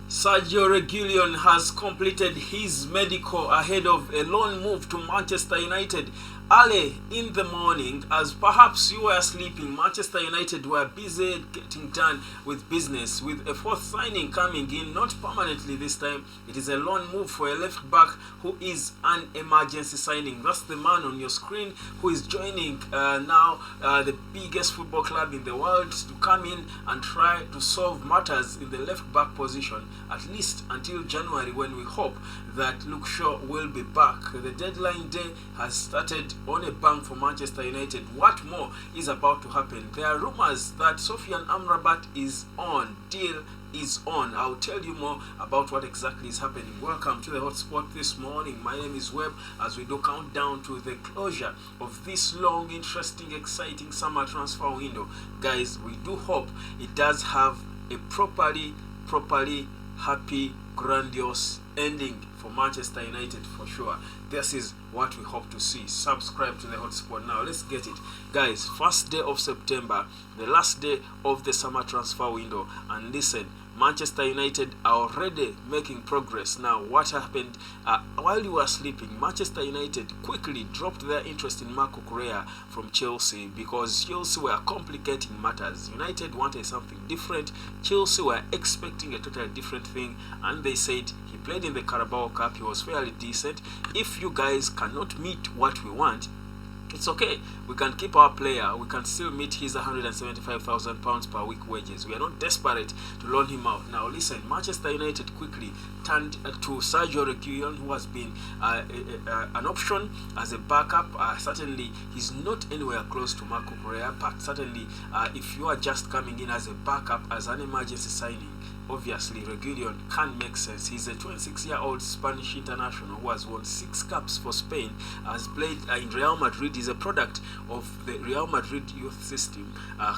Sergio Reguilón has completed his medical ahead of a loan move to Manchester United. Early in the morning, as perhaps you were sleeping, Manchester United were busy getting done with business, with a fourth signing coming in, not permanently this time. It is a loan move for a left back who is an emergency signing. That's the man on your screen who is joining now the biggest football club in the world to come in and try to solve matters in the left back position, at least until January, when we hope that Luke Shaw will be back. The deadline day has started on a bang for Manchester United. What more is about to happen? There are rumors that Sofyan Amrabat is on. Deal is on. I'll tell you more about what exactly is happening. Welcome to the hotspot this morning. My name is Webb as we do count down to the closure of this long, interesting, exciting summer transfer window. Guys, we do hope it does have a properly happy, grandiose ending for Manchester United for sure. This is what we hope to see. Subscribe to the hotspot now. Let's get it, guys. First day of September, the last day of the summer transfer window, and listen, Manchester United are already making progress. Now, what happened while you were sleeping? Manchester United quickly dropped their interest in Cucurella from Chelsea because Chelsea were complicating matters. United wanted something different. Chelsea were expecting a totally different thing, and they said he played in the Carabao Cup. He was fairly decent. If you guys cannot meet what we want, it's okay. We can keep our player. We can still meet his £175,000 per week wages. We are not desperate to loan him out. Now listen, Manchester United quickly turned to Sergio Reguilón, who has been an option as a backup. Certainly, he's not anywhere close to Cucurella, but certainly, if you are just coming in as a backup, as an emergency signing, obviously Reguilón can make sense. He's a 26-year-old Spanish international who has won 6 caps for Spain, has played in Real Madrid. He's a product of the Real Madrid youth system,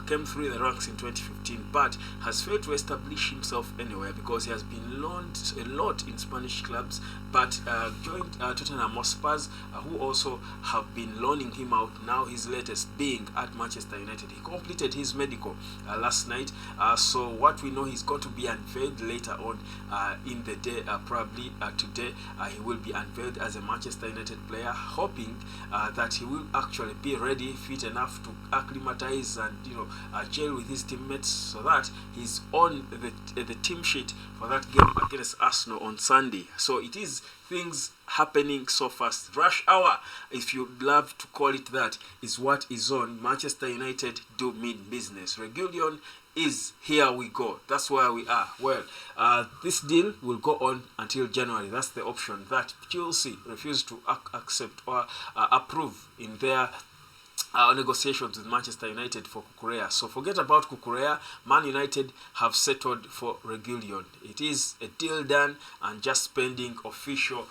came through the ranks in 2015, but has failed to establish himself anywhere because he has been loaned a lot in Spanish clubs, but joined Tottenham Hotspur, who also have been loaning him out. Now his latest being at Manchester United. He completed his medical last night, so what we know, he's going to be unveiled later on in the day, probably today. He will be unveiled as a Manchester United player, hoping that he will actually be ready, fit enough to acclimatize and gel with his teammates, so that he's on the team sheet for that game against Arsenal on Sunday. So it is things happening so fast. Rush hour, if you love to call it that, is what is on. Manchester United do mean business. Reguilón is here we go. That's where we are. Well, this deal will go on until January. That's the option that Chelsea refused to accept or approve in their negotiations with Manchester United for Cucurella. So forget about Cucurella. Man United have settled for Reguilón. It is a deal done and just pending official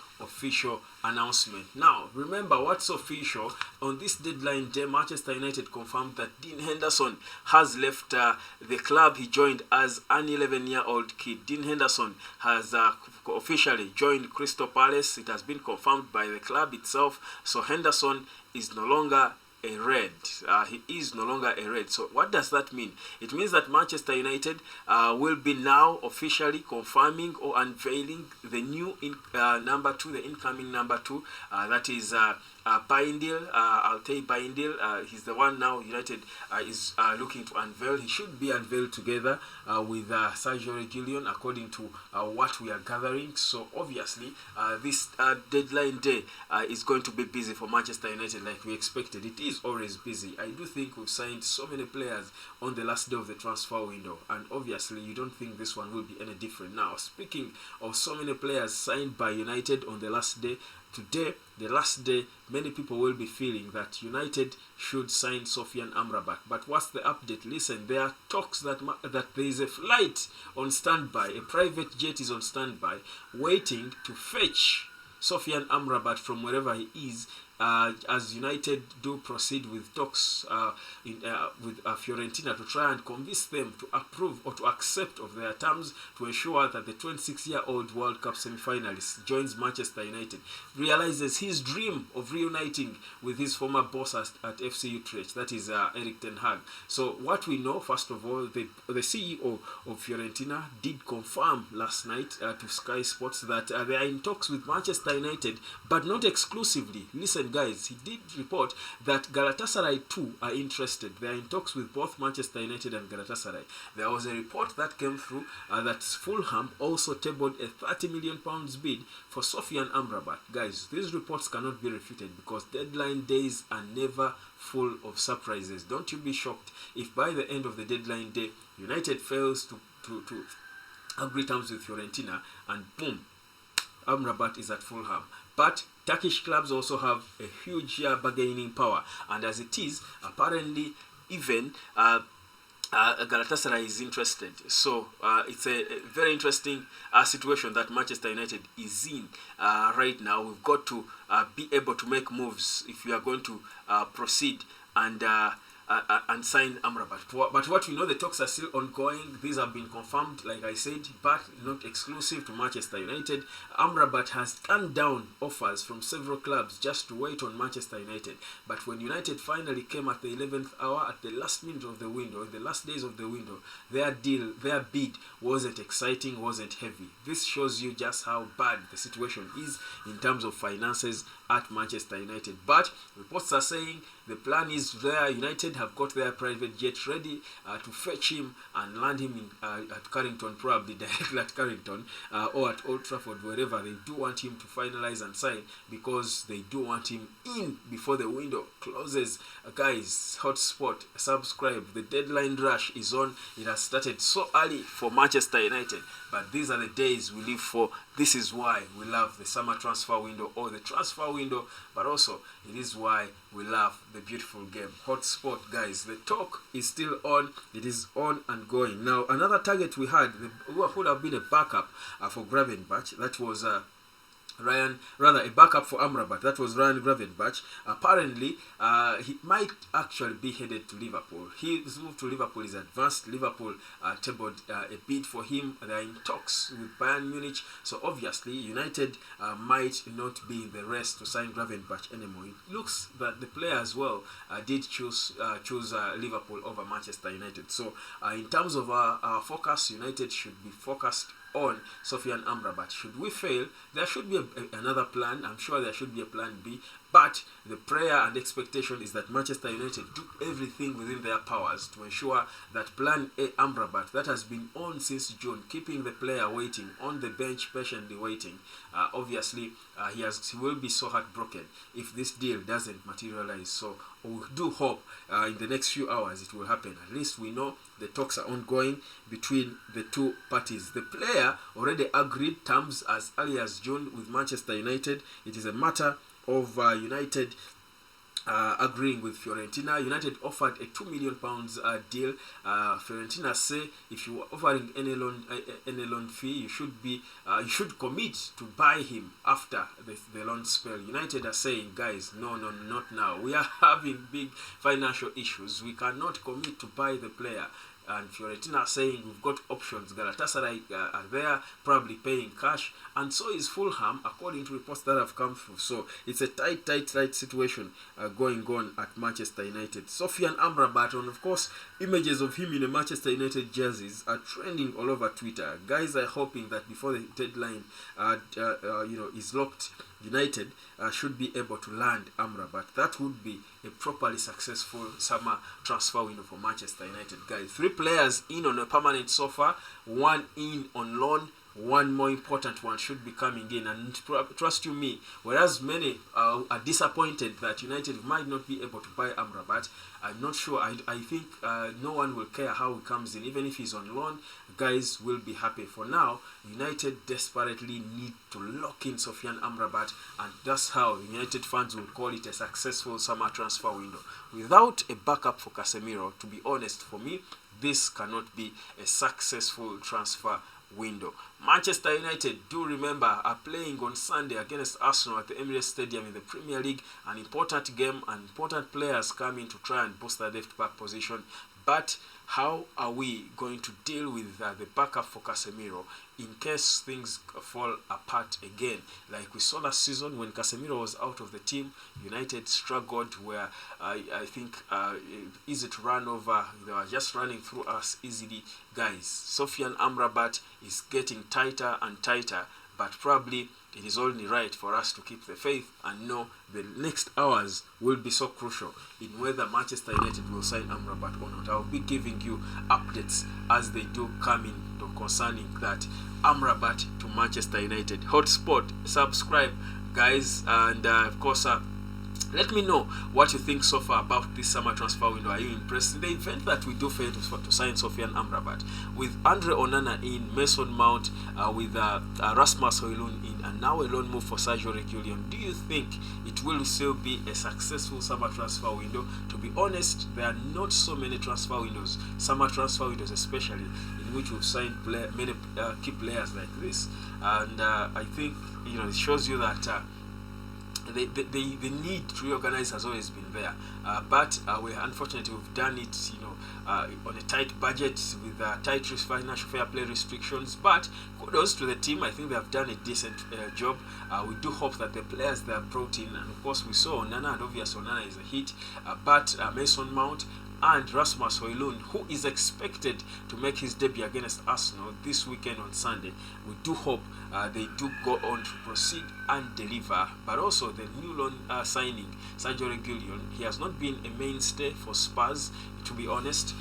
announcement. Now, remember what's official. On this deadline day, Manchester United confirmed that Dean Henderson has left the club he joined as an 11-year-old kid. Dean Henderson has officially joined Crystal Palace. It has been confirmed by the club itself. So Henderson is no longer a Red. He is no longer a Red. So what does that mean? It means that Manchester United will be now officially confirming or unveiling the new number 2, the incoming number 2. That is Baindil, Altay Baindil. He's the one now United is looking to unveil. He should be unveiled together with Sergio Reguilón, according to what we are gathering. So obviously, this deadline day is going to be busy for Manchester United, like we expected. It is always busy. I do think we've signed so many players on the last day of the transfer window, and obviously you don't think this one will be any different. Now, speaking of so many players signed by United on the last day, today, the last day, many people will be feeling that United should sign Sofyan Amrabat. But what's the update? Listen, there are talks that there is a flight on standby, a private jet is on standby, waiting to fetch Sofyan Amrabat from wherever he is as United do proceed with talks with Fiorentina to try and convince them to approve or to accept of their terms to ensure that the 26-year-old World Cup semi-finalist joins Manchester United, realizes his dream of reuniting with his former boss at FC Utrecht, that is Erik ten Hag. So what we know, first of all, the CEO of Fiorentina did confirm last night to Sky Sports that they are in talks with Manchester United, but not exclusively. Listen, guys, he did report that Galatasaray too are interested. They are in talks with both Manchester United and Galatasaray. There was a report that came through that Fulham also tabled a £30 million bid for Sofyan Amrabat. Guys, these reports cannot be refuted because deadline days are never full of surprises. Don't you be shocked if by the end of the deadline day United fails to agree terms with Fiorentina and boom, Amrabat is at Fulham. But Turkish clubs also have a huge bargaining power, and as it is, apparently even Galatasaray is interested. So it's a very interesting situation that Manchester United is in right now. We've got to be able to make moves if we are going to proceed and sign Amrabat. But what we know, the talks are still ongoing. These have been confirmed, like I said, but not exclusive to Manchester United. Amrabat has turned down offers from several clubs just to wait on Manchester United. But when United finally came at the 11th hour, at the last minute of the window, in the last days of the window, their bid wasn't exciting, wasn't heavy. This shows you just how bad the situation is in terms of finances at Manchester United. But reports are saying the plan is there. United have got their private jet ready to fetch him and land him at Carrington, probably directly at Carrington or at Old Trafford, wherever. They do want him to finalize and sign because they do want him in before the window closes. Guys, hotspot, subscribe. The deadline rush is on. It has started so early for Manchester United, but these are the days we live for. This is why we love the summer transfer window or the transfer window, but also it is why we love the beautiful game. Hotspot, guys, the talk is still on. It is on and going. Now, another target we had, who would have been a backup for Gravenberch, that was a backup for Amrabat. That was Ryan Gravenberch. Apparently, he might actually be headed to Liverpool. His move to Liverpool is advanced. Liverpool tabled a bid for him. They are in talks with Bayern Munich. So obviously, United might not be in the race to sign Gravenberch anymore. It looks that the player as well did choose Liverpool over Manchester United. So in terms of our focus, United should be focused on Sofyan Amrabat. Should we fail, there should be another plan. I'm sure there should be a plan B, but the prayer and expectation is that Manchester United do everything within their powers to ensure that plan A, Amrabat, that has been on since June, keeping the player waiting on the bench, patiently waiting. Obviously, he will be so heartbroken if this deal doesn't materialize. So we do hope in the next few hours it will happen. At least we know the talks are ongoing between the two parties. The player already agreed terms as early as June with Manchester United. It is a matter of United agreeing with Fiorentina. United offered a £2 million deal. Fiorentina say if you are offering any loan fee, you should commit to buy him after the loan spell. United are saying, guys, no, not now. We are having big financial issues. We cannot commit to buy the player. And Fiorentina saying we've got options. Galatasaray are there, probably paying cash, and so is Fulham, according to reports that have come through. So it's a tight situation going on at Manchester United. Sofyan Amrabat, and of course, images of him in a Manchester United jerseys are trending all over Twitter. Guys are hoping that before the deadline, is locked, United should be able to land Amrabat. That would be a properly successful summer transfer window for Manchester United. Guys, 3 players in on a permanent so far, 1 in on loan, 1 more important one should be coming in. And trust you me, whereas many are disappointed that United might not be able to buy Amrabat, I'm not sure. I think no one will care how he comes in. Even if he's on loan, guys will be happy. For now, United desperately need to lock in Sofyan Amrabat, and that's how United fans will call it a successful summer transfer window. Without a backup for Casemiro, to be honest, for me, this cannot be a successful transfer window. Manchester United, do remember, are playing on Sunday against Arsenal at the Emirates Stadium in the Premier League. An important game, and important players coming to try and boost their left-back position. But how are we going to deal with the backup for Casemiro in case things fall apart again? Like we saw last season when Casemiro was out of the team, United struggled where I think easy to run over. They were just running through us easily. Guys, Sofyan Amrabat is getting tighter and tighter, but probably it is only right for us to keep the faith and know the next hours will be so crucial in whether Manchester United will sign Amrabat or not. I'll be giving you updates as they do come in concerning that Amrabat to Manchester United. Hotspot, subscribe, guys, and of course, let me know what you think so far about this summer transfer window. Are you impressed? In the event that we do fail to sign Sofyan Amrabat, with Andre Onana in, Mason Mount, with Rasmus Højlund in, and now a loan move for Sergio Reguilón, do you think it will still be a successful summer transfer window? To be honest, there are not so many transfer windows, summer transfer windows especially, in which we've signed many key players like this. And I think it shows you that the need to reorganize has always been there, but unfortunately we've done it on a tight budget with tight financial fair play restrictions. But kudos to the team. I think they have done a decent job. We do hope that the players they have brought in, and of course we saw Onana, and obviously Onana is a hit, but Mason Mount and Rasmus Højlund, who is expected to make his debut against Arsenal this weekend on Sunday. We do hope they do go on to proceed and deliver. But also the new loan signing, Sergio Reguilón, he has not been a mainstay for Spurs, to be honest,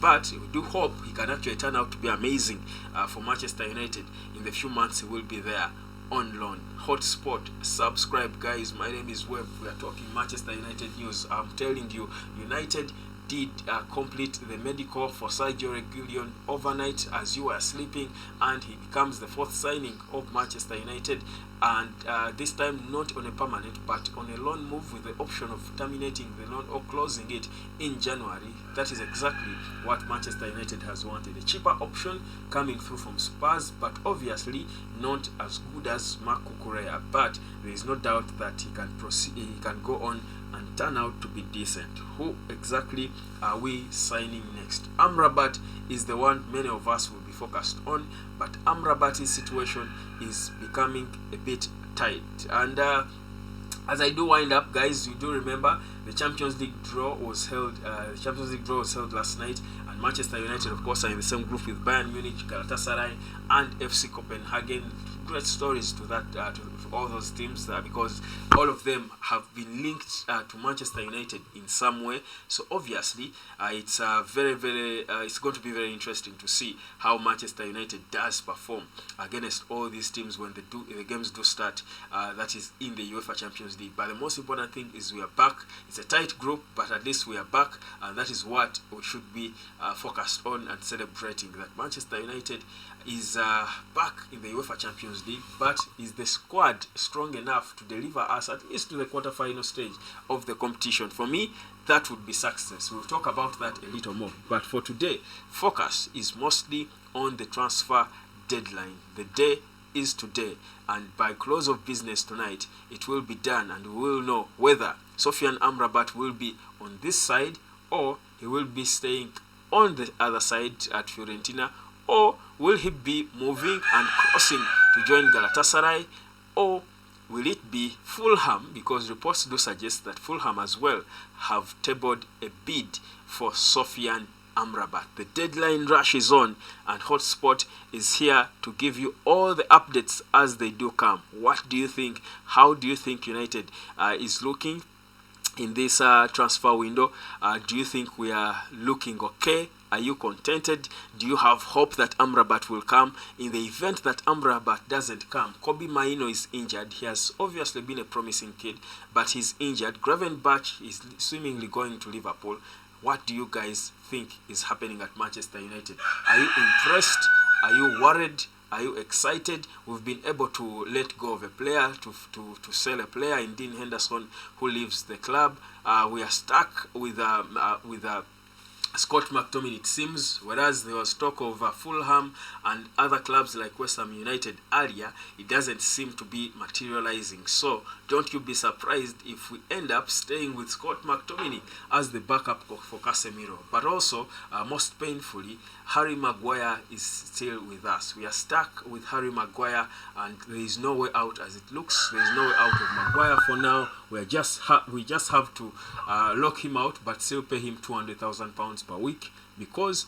but we do hope he can actually turn out to be amazing for Manchester United. In the few months he will be there on loan. Hotspot, subscribe, guys. My name is Webb. We are talking Manchester United news. I'm telling you, United did complete the medical for Sergio Reguilón overnight as you were sleeping, and he becomes the fourth signing of Manchester United, and this time not on a permanent but on a loan move with the option of terminating the loan or closing it in January. That is exactly what Manchester United has wanted, a cheaper option coming through from Spurs, but obviously not as good as Cucurella, but there is no doubt that he can proceed, he can go on and turn out to be decent. Who exactly are we signing next? Amrabat is the one many of us will be focused on, but Amrabat's situation is becoming a bit tight. And as I do wind up, guys, you do remember the Champions League draw was held. Last night, and Manchester United, of course, are in the same group with Bayern Munich, Galatasaray, and FC Copenhagen. Great stories to that, to all those teams, because all of them have been linked to Manchester United in some way. So obviously, it's it's going to be very interesting to see how Manchester United does perform against all these teams when the games do start. That is in the UEFA Champions League. But the most important thing is we are back. It's a tight group, but at least we are back, and that is what we should be focused on and celebrating. That Manchester United is back in the UEFA Champions League, but is the squad strong enough to deliver us at least to the quarter-final stage of the competition? For me, that would be success. We'll talk about that a little more. But for today, focus is mostly on the transfer deadline. The day is today, and by close of business tonight, it will be done, and we will know whether Sofyan Amrabat will be on this side or he will be staying on the other side at Fiorentina, or will he be moving and crossing to join Galatasaray, or will it be Fulham, because reports do suggest that Fulham as well have tabled a bid for Sofyan Amrabat. The deadline rush is on, and Hotspot is here to give you all the updates as they do come. What do you think? How do you think United is looking in this transfer window? Do you think we are looking okay? Are you contented? Do you have hope that Amrabat will come? In the event that Amrabat doesn't come, Kobe Maino is injured. He has obviously been a promising kid, but he's injured. Gravenberch is seemingly going to Liverpool. What do you guys think is happening at Manchester United? Are you impressed? Are you worried? Are you excited? We've been able to let go of a player, to sell a player in Henderson, who leaves the club. We are stuck with Scott McTominay, it seems, whereas there was talk of Fulham and other clubs like West Ham United earlier, it doesn't seem to be materializing. So don't you be surprised if we end up staying with Scott McTominay as the backup for Casemiro. But also, most painfully, Harry Maguire is still with us. We are stuck with Harry Maguire, and there is no way out as it looks. There is no way out of Maguire for now. We just have to lock him out, but still pay him £200,000 per week, because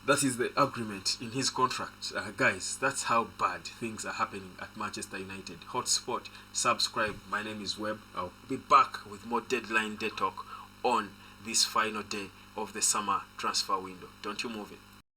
that is the agreement in his contract. Guys, that's how bad things are happening at Manchester United. Hotspot, subscribe. My name is Webb. I'll be back with more deadline day talk on this final day of the summer transfer window. Don't you move it.